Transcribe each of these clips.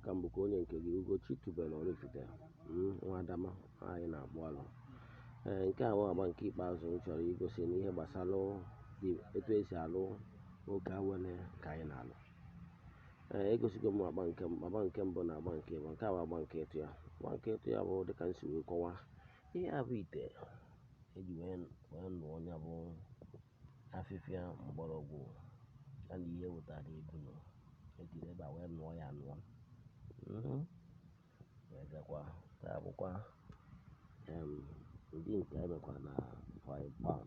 aka mbụ ka onye nke gị Ugochi tubelu Oraifite nwa Adama anyị na-agbụ alụ. Nke a bụ agba nke ikpeazụ m chọrọ igosi n'ihe gbasara etu esi alụ oge awele ka anyị na-alụ. Egosigo m agba nke mbụ na agba nke ịbụ. Nke a bụ agba nke ịtụ ya. Agba nke ịtụ ya bụ dịka m si wee kọwaa, ihe a bụ ite eji wee lụọ onye bụ afịfịa mgbọrọgwụ ya na ihe wetara ebunu ejiri ebe a wee nụọ ya anụọ. Gakwa nke a bụkwa ụdị nke emekwa na frying pan.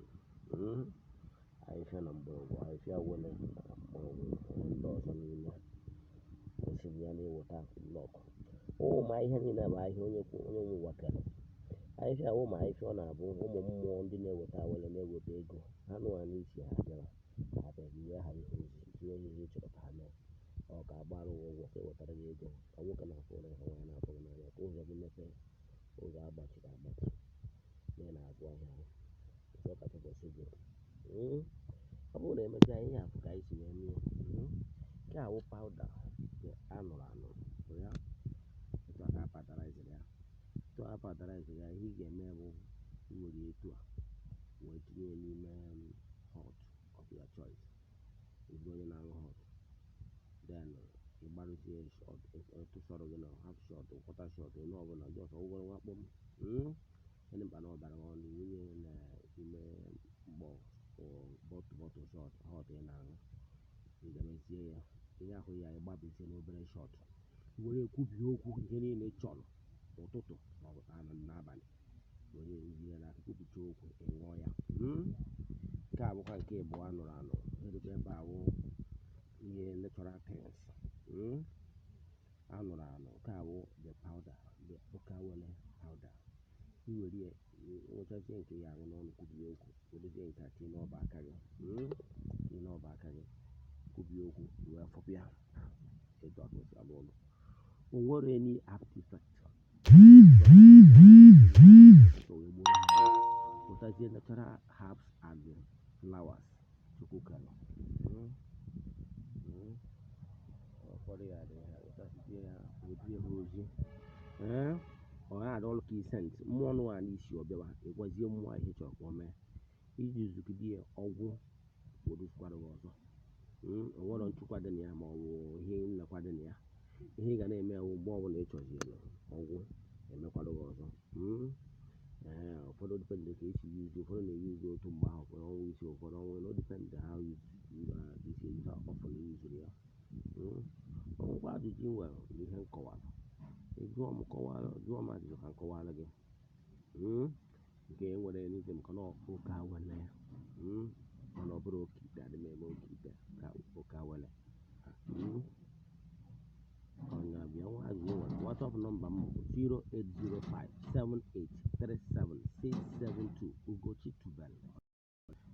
Ahịfịa na mgbọrọgwụ, ahịfịa wele na mgbọrọgwụ ndị ọzọ niile esiri ya na-eweta blọk. Ma ihe niile bụ ahịa onye nwe ụwa kere. Ahịfịa ma ahịfịa ọ na-abụ ụmụ mmụọ ndị na-eweta awele na-eweta ego ha nụwa n'isi ha bịara iwe ha ihe ihe chọrọ ka ha mee. Ọ ga-agbara ụgwọ ka ewetara gị ego ka nwoke na-afụ ụra ha nwaanyị na-afụ gị n'anya ka ụzọ gị mepee, ụzọ agbachiri agbachi na ị na-azụ ahịa ahụ ụzọ kacha ụbọchị gị. Ọ bụrụ na emechaa ihe afụ ka anyị si wee mee nke a wụ pawuda anụrụ anụ ya etu a ka apataraiziri ya. Etu a apataraiziri ya, ihe ị ga-eme bụ iwere etu a wee tinye n'ime hot of your choice. Ịbụ onye na-aṅụ hot, then ịgbarụzie shot etu sọrọ gị na half shot, quarter shot, onye ọbụla just ọgwụgwọ nwakpo ndị mkpa na ọbara ọnụ wunye n'ime mgbọ bọtụ shot hot ị na-aṅụ. Ị ga-emezie ya ihe ahụ ya ịgbabizie n'obere shot, were ekwubie okwu ihe niile ị chọrọ ụtụtụ n'abalị, were ezie na kwupụta okwu ịṅụọ ya. Nke a bụkwa nke ịbụ anụrụ anụ edebe ebe ahụ ihe natural things anụrụ anụ. Nke a bụ the powder, the okawele powder. Iwere nwechazie nke ya aṅụ n'ọnụ kwubie okwu, werezie nke a tinye n'ọba aka gị tinye n'ọba aka gị kwubie okwu wee fọpịa etu a ka o si alụ ọlụ. O nwere any artifact pụtazie natural herbs and flowers Chukwu kere. Ụfọdụ ya dị ha wetazie ya wetie ha ozi ọ na-adị ọlụ ka isent mmụọ nụwa n'isi ọbịawa ịgwazie mmụọ ihe chọrọ ka o mee iji zugide ọgwụ werukwara gị ọzọ. O nwere nchụkwa dị na ya ma ọ bụ ihe nlekwa dị na ya. Ihe ị ga na-eme ewu mgbe ọbụla ị chọziere ọgwụ emekwado gị ọzọ. Ụfọdụ dipendị ka esi yuzu, ụfọdụ na-eyuzu otu mgbe ahụ, ụfọdụ ọnwa isi, ụfọdụ ọnwa no dipendị ha isi ejuta ọfụna yuzuru ya. Ọgwụgwọ ajụjụ ị nwere n'ihe nkọwara jụọ m ajụjụ ka nkọwara gị nke nwere n'ize maka na oke awele mana ọ bụrụ oke ite adị m eme oke ite ka oke awele ọnya bịa nwa ajụjụ nwere WhatsApp nọmba m bụ 08057837672 Ugochi tubelu.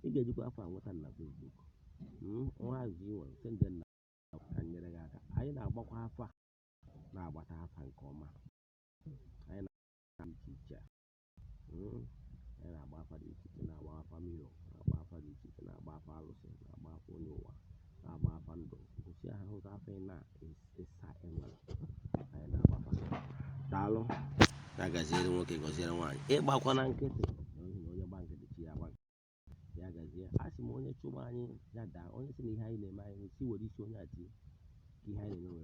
Ị ga-ejikwa afọ nweta na Facebook. Nwa ajụjụ nwere sendị na ka nyere gị aka. Anyị na-agbakwa afa na-agbata afa nke ọma. Anyị na-agba iche iche anyị na-agba afa dị iche iche, na-agba afa miro, na-agba afa dị iche iche, na-agba afa alụsị, na-agba afa onye ụwa, na-agba afa ndụ. Gosi ha ụzọ afa ị na-esa enwere. Anyị na-agba afa. Daalụ. Ya gaziere nwoke gọziere nwaanyị. Ịgbakwa na nkịtị onye gba nkịtị chi ya agba. Ya gazie. A sị m onye chụba anyị ya daa, onye sị na ihe anyị na-eme anyị si were isi onye a tie ka ihe anyị na-eme